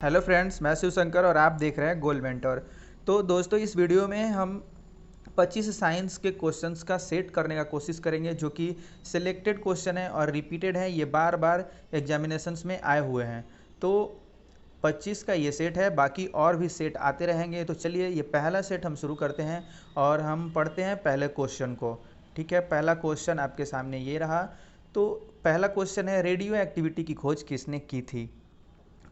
Hello friends, मैं शिव शंकर और आप देख रहे हैं गोल्ड मेंटर। तो दोस्तों, इस वीडियो में हम 25 साइंस के क्वेश्चंस का सेट करने का कोशिश करेंगे, जो कि सिलेक्टेड क्वेश्चन है और रिपीटेड है। ये बार बार एग्जामिनेशंस में आए हुए हैं। तो 25 का ये सेट है, बाकी और भी सेट आते रहेंगे। तो चलिए, ये पहला सेट हम शुरू करते हैं और हम पढ़ते हैं पहले क्वेश्चन को। ठीक है, पहला क्वेश्चन आपके सामने ये रहा। तो पहला क्वेश्चन है, रेडियो एक्टिविटी की खोज किसने की थी।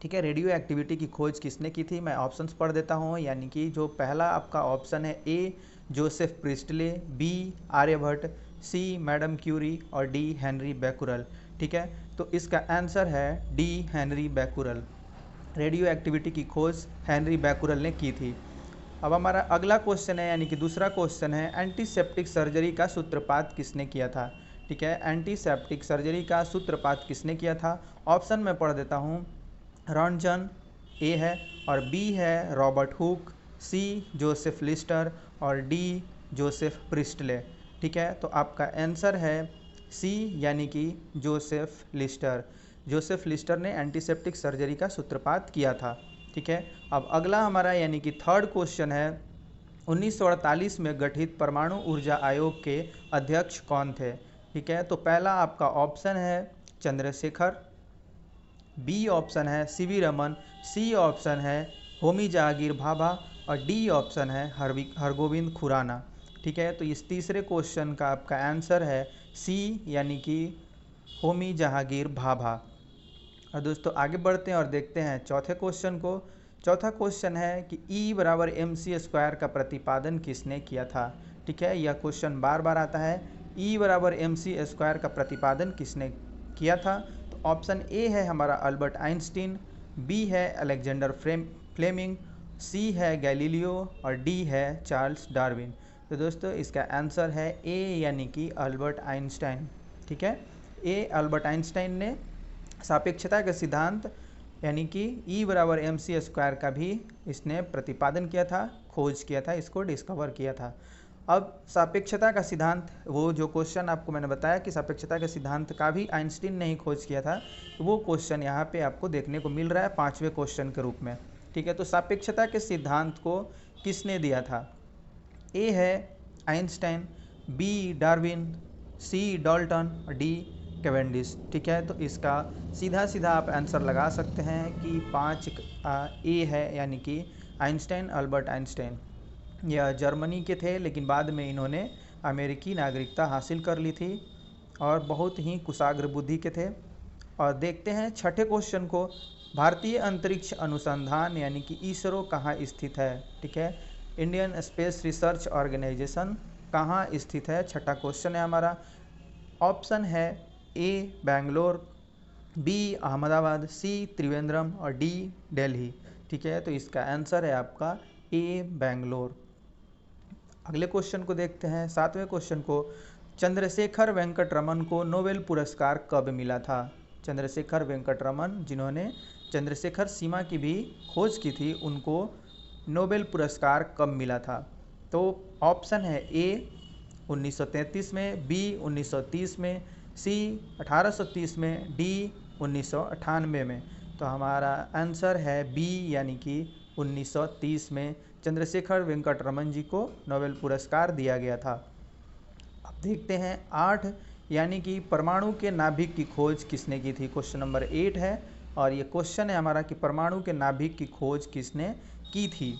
ठीक है, रेडियो एक्टिविटी की खोज किसने की थी, मैं ऑप्शंस पढ़ देता हूँ। यानी कि जो पहला आपका ऑप्शन है, A Joseph Priestley, B Aryabhata, C madam Curie और डी हेनरी बैकुरल। ठीक है, तो इसका आंसर है D Henri Becquerel. Radioactivity की खोज हेनरी बैकुरल ने की थी। अब हमारा अगला क्वेश्चन है, यानी कि दूसरा क्वेश्चन है, एंटीसेप्टिक सर्जरी का सूत्रपात किसने किया था। ठीक है, एंटीसेप्टिक सर्जरी का सूत्रपात किसने किया था। ऑप्शन में पढ़ देता हूँ। रॉन्टजन ए है, और बी है रॉबर्ट हुक, सी जोसेफ लिस्टर और डी जोसेफ प्रिस्टले। ठीक है, तो आपका आंसर है सी, यानी कि जोसेफ लिस्टर। जोसेफ लिस्टर ने एंटीसेप्टिक सर्जरी का सूत्रपात किया था। ठीक है, अब अगला हमारा यानी कि थर्ड क्वेश्चन है, 1948 में गठित परमाणु ऊर्जा आयोग के अध्यक्ष कौन थे। ठीक है, तो पहला आपका ऑप्शन है चंद्रशेखर, बी ऑप्शन है सीवी रमन, सी ऑप्शन है होमी जहांगीर भाभा और डी ऑप्शन है हरगोविंद खुराना। ठीक है, तो इस तीसरे क्वेश्चन का आपका आंसर है सी, यानी कि होमी जहांगीर भाभा। और दोस्तों, आगे बढ़ते हैं और देखते हैं चौथे क्वेश्चन को। चौथा क्वेश्चन है कि E बराबर एम सी स्क्वायर का प्रतिपादन किसने किया था। ठीक है, यह क्वेश्चन बार बार आता है। E बराबर एम सी स्क्वायर का प्रतिपादन किसने किया था। तो ऑप्शन ए है हमारा अल्बर्ट आइंस्टीन, बी है अलेक्जेंडर फ्लेमिंग, सी है गैलीलियो और डी है चार्ल्स डार्विन। तो दोस्तों, इसका आंसर है ए, यानी कि अल्बर्ट आइंस्टाइन। ठीक है, ए अल्बर्ट आइंस्टाइन ने सापेक्षता के सिद्धांत यानी कि E बराबर एम सी स्क्वायर का भी इसने प्रतिपादन किया था, खोज किया था, इसको डिस्कवर किया था। अब सापेक्षता का सिद्धांत, वो जो क्वेश्चन आपको मैंने बताया कि सापेक्षता के सिद्धांत का भी आइंस्टीन ने ही खोज किया था, वो क्वेश्चन यहाँ पे आपको देखने को मिल रहा है पांचवें क्वेश्चन के रूप में। ठीक है, तो सापेक्षता के सिद्धांत को किसने दिया था। ए है आइंस्टाइन, बी डार्विन, सी डाल्टन और डी कैवेंडिश। ठीक है, तो इसका सीधा सीधा आप आंसर लगा सकते हैं कि पाँच ए है, यानी कि आइंस्टाइन, अल्बर्ट आइंस्टाइन। यह जर्मनी के थे, लेकिन बाद में इन्होंने अमेरिकी नागरिकता हासिल कर ली थी और बहुत ही कुशाग्र बुद्धि के थे। और देखते हैं छठे क्वेश्चन को, भारतीय अंतरिक्ष अनुसंधान यानी कि इसरो कहाँ स्थित है। ठीक है, इंडियन स्पेस रिसर्च ऑर्गेनाइजेशन कहाँ स्थित है, छठा क्वेश्चन है हमारा। ऑप्शन है ए बेंगलोर, बी अहमदाबाद, सी त्रिवेंद्रम और डी दिल्ली। ठीक है, तो इसका आंसर है आपका ए बेंगलोर। अगले क्वेश्चन को देखते हैं, सातवें क्वेश्चन को, चंद्रशेखर वेंकट रमन को नोबेल पुरस्कार कब मिला था। चंद्रशेखर वेंकट रमन, जिन्होंने चंद्रशेखर सीमा की भी खोज की थी, उनको नोबेल पुरस्कार कब मिला था। तो ऑप्शन है ए 1933 में, बी 1930 में, सी 1830 में, डी 1998 में। तो हमारा आंसर है बी, यानी कि 1930 में चंद्रशेखर वेंकट रमन जी को नोबेल पुरस्कार दिया गया था। अब देखते हैं आठ, यानी कि परमाणु के नाभिक की खोज किसने की थी। क्वेश्चन नंबर 8 है और ये क्वेश्चन है हमारा कि परमाणु के नाभिक की खोज किसने की थी।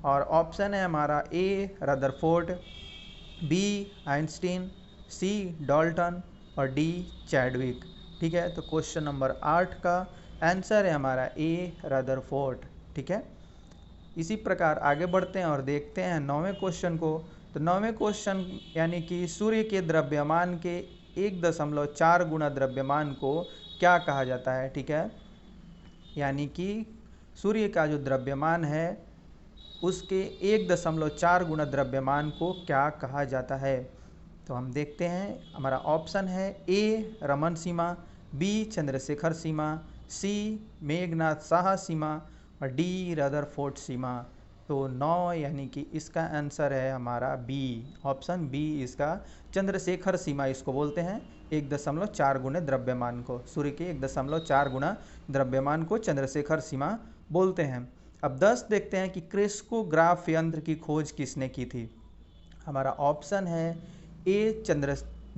और ऑप्शन है हमारा ए रदरफोर्ड, बी आइंस्टीन, सी डाल्टन और डी चैडविक। ठीक है, तो क्वेश्चन नंबर 8 का आंसर है हमारा ए रदरफोर्ड। ठीक है, इसी प्रकार आगे बढ़ते हैं और देखते हैं नौवें क्वेश्चन को। तो नौवें क्वेश्चन यानी कि सूर्य के द्रव्यमान के 1.4 गुना द्रव्यमान को क्या कहा जाता है। ठीक है, यानी कि सूर्य का जो द्रव्यमान है उसके 1.4 गुना द्रव्यमान को क्या कहा जाता है। तो हम देखते हैं, हमारा ऑप्शन है ए रमन सीमा, बी चंद्रशेखर सीमा, सी मेघनाथ साहा सीमा और डी रदरफोर्ड सीमा। तो 9, यानी कि इसका आंसर है हमारा बी, ऑप्शन बी इसका चंद्रशेखर सीमा इसको बोलते हैं। 1.4 गुने द्रव्यमान को, सूर्य के 1.4 गुना द्रव्यमान को चंद्रशेखर सीमा बोलते हैं। अब 10 देखते हैं कि क्रेस्कोग्राफ यंत्र की खोज किसने की थी। हमारा ऑप्शन है ए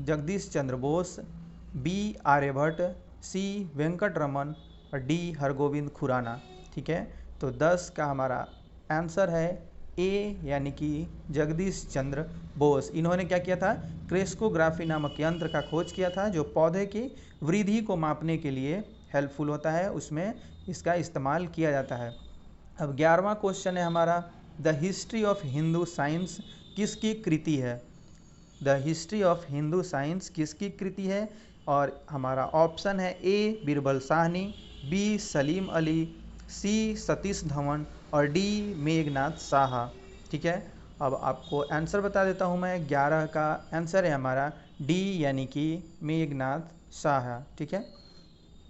जगदीश चंद्र बोस, बी आर्यभट्ट, सी वेंकटरमन और डी हरगोविंद खुराना। ठीक है, तो 10 का हमारा आंसर है ए यानी कि जगदीश चंद्र बोस। इन्होंने क्या किया था, क्रेस्कोग्राफी नामक यंत्र का खोज किया था जो पौधे की वृद्धि को मापने के लिए हेल्पफुल होता है, उसमें इसका इस्तेमाल किया जाता है। अब 11वां क्वेश्चन है हमारा, the history of Hindu science किसकी कृति है। The history of Hindu science किसकी कृति है, और हमारा ऑप्शन है ए बीरबल साहनी, बी सलीम अली, सी सतीश धवन और डी मेघनाथ साहा। ठीक है, अब आपको आंसर बता देता हूँ मैं। 11 का आंसर है हमारा डी यानी कि मेघनाथ साहा। ठीक है,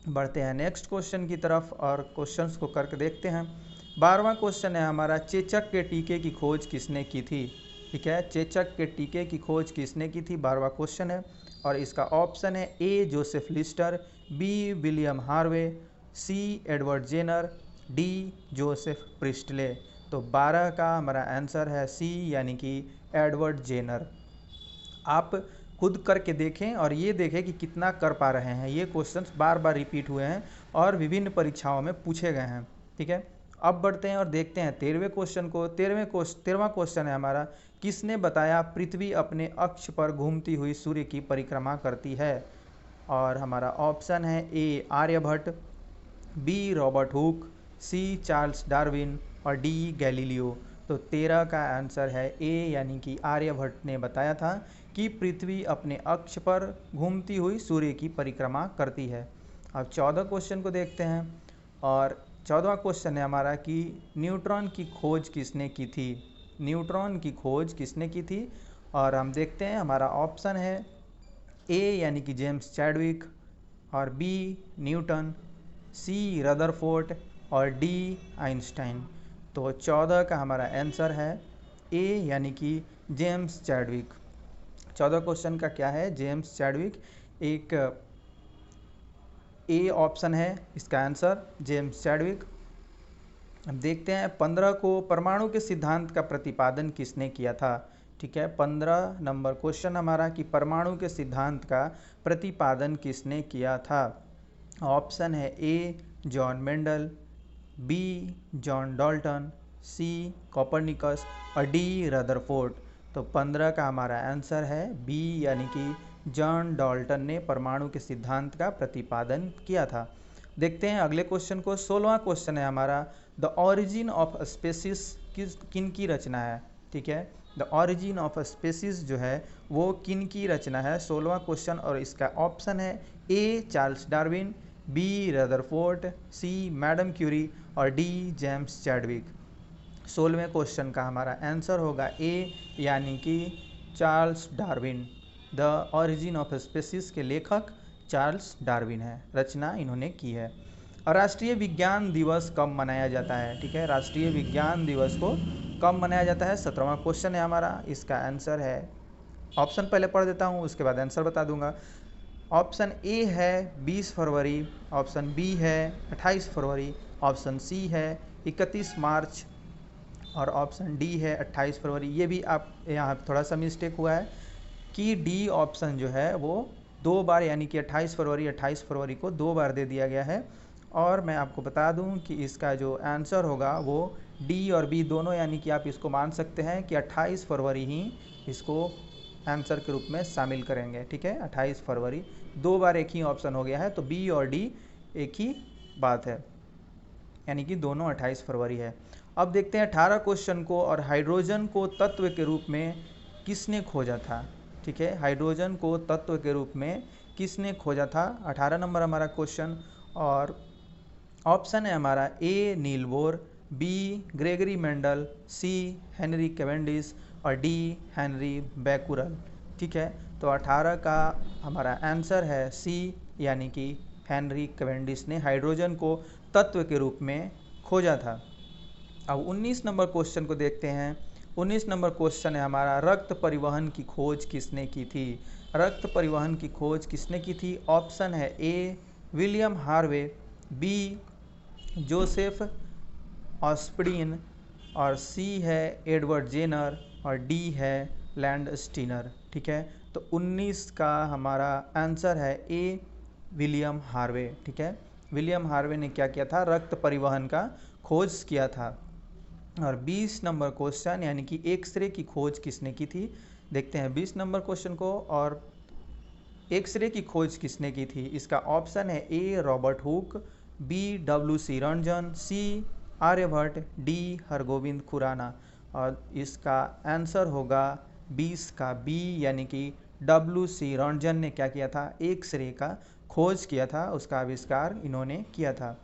बढ़ते हैं नेक्स्ट क्वेश्चन की तरफ और क्वेश्चंस को करके देखते हैं। 12वां क्वेश्चन है हमारा, चेचक के टीके की खोज किसने की थी। ठीक है, चेचक के टीके की खोज किसने की थी, 12वां क्वेश्चन है, और इसका ऑप्शन है A Joseph Lister, B William Harvey, C Edward Jenner, D Joseph Priestley. तो 12 का हमारा आंसर है सी यानी कि एडवर्ड जेनर। आप खुद करके देखें और ये देखें कि कितना कर पा रहे हैं। ये क्वेश्चंस बार बार रिपीट हुए हैं और विभिन्न परीक्षाओं में पूछे गए हैं। ठीक है, अब बढ़ते हैं और देखते हैं 13वें क्वेश्चन को। 13वां क्वेश्चन है हमारा, किसने बताया पृथ्वी अपने अक्ष पर घूमती हुई सूर्य की परिक्रमा करती है। और हमारा ऑप्शन है A Aryabhata, B Robert Hooke, C Charles Darwin और डी गैलीलियो। तो 13 का आंसर है ए यानी कि आर्यभट्ट ने बताया था कि पृथ्वी अपने अक्ष पर घूमती हुई सूर्य की परिक्रमा करती है। अब 14 क्वेश्चन को देखते हैं और 14वां क्वेश्चन है हमारा कि न्यूट्रॉन की खोज किसने की थी। न्यूट्रॉन की खोज किसने की थी, और हम देखते हैं हमारा ऑप्शन है ए यानी कि जेम्स चैडविक और बी न्यूटन, सी रदरफोर्ड और डी आइंस्टाइन। तो 14 का हमारा आंसर है ए यानी कि जेम्स चैडविक। 14 क्वेश्चन का क्या है, जेम्स चैडविक एक ए ऑप्शन है इसका आंसर, जेम्स चैडविक। अब देखते हैं 15 को, परमाणु के सिद्धांत का प्रतिपादन किसने किया था। ठीक है, 15 नंबर क्वेश्चन हमारा कि परमाणु के सिद्धांत का प्रतिपादन किसने किया था। ऑप्शन है A John Mendel, B John Dalton, C Copernicus और डी रदरफोर्ड। तो 15 का हमारा आंसर है बी यानी कि जॉन डाल्टन ने परमाणु के सिद्धांत का प्रतिपादन किया था। देखते हैं अगले क्वेश्चन को। 16वां क्वेश्चन है हमारा, द ऑरिजिन ऑफ स्पेसिस किन की रचना है। ठीक है, द ऑरिजिन ऑफ स्पेसिस जो है वो किन की रचना है, 16वां क्वेश्चन, और इसका ऑप्शन है A Charles Darwin, B Rutherford, C madam Curie और डी जेम्स चैडविक। 16वें क्वेश्चन का हमारा आंसर होगा ए यानी कि Charles Darwin. The origin of species के लेखक चार्ल्स डार्विन है, रचना इन्होंने की है। और राष्ट्रीय विज्ञान दिवस कब मनाया जाता है। ठीक है, राष्ट्रीय विज्ञान दिवस को कब मनाया जाता है, 17वां क्वेश्चन है हमारा। इसका आंसर है, ऑप्शन पहले पढ़ देता हूँ उसके बाद आंसर बता दूंगा। ऑप्शन ए है 20 फरवरी, ऑप्शन बी है 28 फरवरी, ऑप्शन सी है 31 मार्च और ऑप्शन डी है 28 फरवरी। ये भी आप यहाँ थोड़ा सा मिस्टेक हुआ है कि डी ऑप्शन जो है वो 2 बार यानी कि 28 फरवरी को 2 बार दे दिया गया है। और मैं आपको बता दूं कि इसका जो आंसर होगा वो डी और बी दोनों, यानी कि आप इसको मान सकते हैं कि 28 फरवरी ही इसको आंसर के रूप में शामिल करेंगे। ठीक है, 28 फरवरी 2 बार एक ही ऑप्शन हो गया है, तो बी और डी एक ही बात है, यानी कि दोनों 28 फरवरी है। अब देखते हैं 18 क्वेश्चन को, और हाइड्रोजन को तत्व के रूप में किसने खोजा था। ठीक है, हाइड्रोजन को तत्व के रूप में किसने खोजा था, 18 नंबर हमारा क्वेश्चन। और ऑप्शन है हमारा A Niels Bohr, B Gregory Mendel, C Henry Cavendish और डी हेनरी बैकुरल। ठीक है, तो 18 का हमारा आंसर है सी यानी कि हेनरी कैवेंडिश ने हाइड्रोजन को तत्व के रूप में खोजा था। अब 19 नंबर क्वेश्चन को देखते हैं। 19 नंबर क्वेश्चन है हमारा, रक्त परिवहन की खोज किसने की थी। रक्त परिवहन की खोज किसने की थी। ऑप्शन है A William Harvey, B Joseph Aspdin, और सी है एडवर्ड जेनर, और डी है लैंडस्टीनर। ठीक है, तो 19 का हमारा आंसर है ए, विलियम हार्वे। ठीक है, विलियम हार्वे ने क्या किया था, रक्त परिवहन का खोज किया था। और 20 नंबर क्वेश्चन यानी कि एक्सरे की खोज किसने की थी, देखते हैं 20 नंबर क्वेश्चन को। और एक्सरे की खोज किसने की थी, इसका ऑप्शन है ए रॉबर्ट हुक, बी डब्ल्यू.सी. रंजन, सी आर्यभट्ट, डी हरगोविंद खुराना। और इसका आंसर होगा 20 का बी, यानी कि डब्ल्यू.सी. रंजन ने क्या किया था, एक्सरे का खोज किया था, उसका आविष्कार इन्होंने किया था।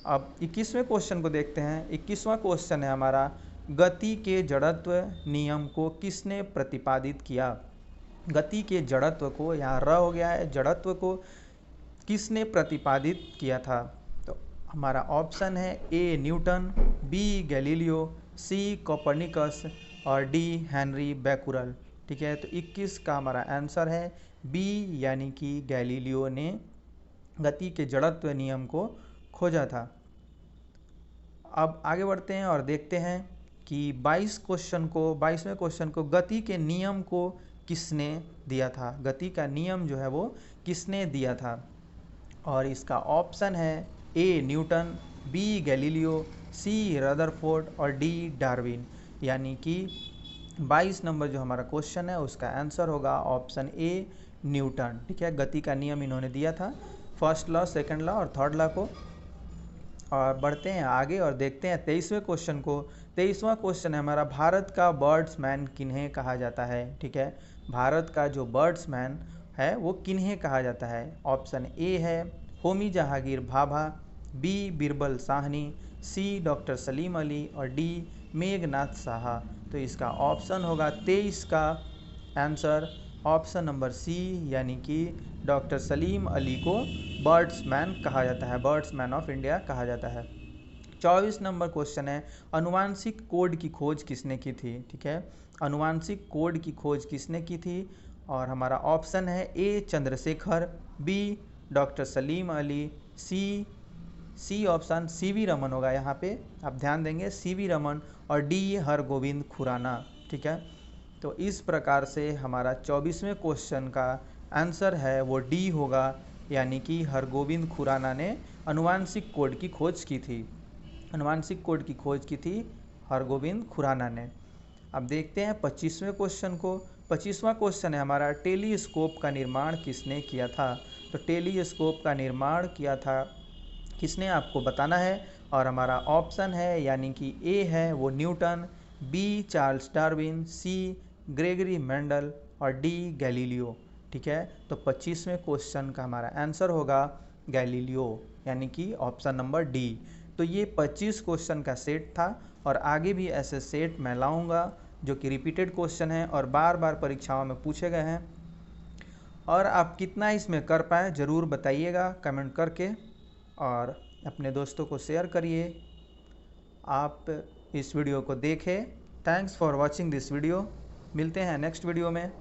अब 21वें क्वेश्चन को देखते हैं। 21वां क्वेश्चन है हमारा, गति के जड़त्व नियम को किसने प्रतिपादित किया। गति के जड़त्व को, यहाँ र हो गया है, जड़त्व को किसने प्रतिपादित किया था। तो हमारा ऑप्शन है A Newton, B Galileo, C Copernicus, और डी हेनरी बैकुरल। ठीक है, तो 21 का हमारा आंसर है बी, यानी कि गैलीलियो ने गति के जड़त्व नियम को खोजा था। अब आगे बढ़ते हैं और देखते हैं कि 22वें क्वेश्चन को गति के नियम को किसने दिया था, गति का नियम जो है वो किसने दिया था। और इसका ऑप्शन है A Newton, B Galileo, C Rutherford, और डी डार्विन। यानी कि 22 नंबर जो हमारा क्वेश्चन है उसका आंसर होगा ऑप्शन ए न्यूटन। ठीक है, गति का नियम इन्होंने दिया था, फर्स्ट लॉ, सेकंड लॉ और थर्ड लॉ को। और बढ़ते हैं आगे और देखते हैं 23वें क्वेश्चन को। 23वां क्वेश्चन है हमारा, भारत का बर्ड्समैन किन्हें कहा जाता है। ठीक है, भारत का जो बर्ड्समैन है वो किन्हें कहा जाता है। ऑप्शन ए है होमी जहांगीर भाभा, बी बिरबल साहनी, सी डॉक्टर सलीम अली, और डी मेघनाथ साहा। तो इसका ऑप्शन होगा 23 का आंसर ऑप्शन नंबर सी, यानी कि डॉक्टर सलीम अली को बर्ड्समैन कहा जाता है, बर्ड्समैन ऑफ इंडिया कहा जाता है। 24 नंबर क्वेश्चन है, अनुवांशिक कोड की खोज किसने की थी। ठीक है, अनुवांशिक कोड की खोज किसने की थी। और हमारा ऑप्शन है A Chandrashekhar, B doctor Salim Ali, C option CV Raman होगा, यहाँ पे आप ध्यान देंगे सीवी रमन, और डी हरगोविंद खुराना। ठीक है, तो इस प्रकार से हमारा 24वें क्वेश्चन का आंसर है वो डी होगा, यानी कि हरगोविंद खुराना ने अनुवांशिक कोड की खोज की थी। अनुवांशिक कोड की खोज की थी हरगोविंद खुराना ने। अब देखते हैं 25वें क्वेश्चन को। 25वां क्वेश्चन है हमारा, टेलीस्कोप का निर्माण किसने किया था। तो टेलीस्कोप का निर्माण किया था किसने, आपको बताना है। और हमारा ऑप्शन है यानी कि ए है वो न्यूटन, बी चार्ल्स डार्विन, सी ग्रेगरी मेंडल, और डी गैलीलियो। ठीक है, तो 25वें क्वेश्चन का हमारा आंसर होगा गैलीलियो, यानी कि ऑप्शन नंबर डी। तो ये 25 क्वेश्चन का सेट था, और आगे भी ऐसे सेट मैं लाऊंगा जो कि रिपीटेड क्वेश्चन है और बार बार परीक्षाओं में पूछे गए हैं। और आप कितना इसमें कर पाए ज़रूर बताइएगा कमेंट करके, और अपने दोस्तों को शेयर करिए। आप इस वीडियो को देखें। Thanks for watching this video. मिलते हैं नेक्स्ट वीडियो में।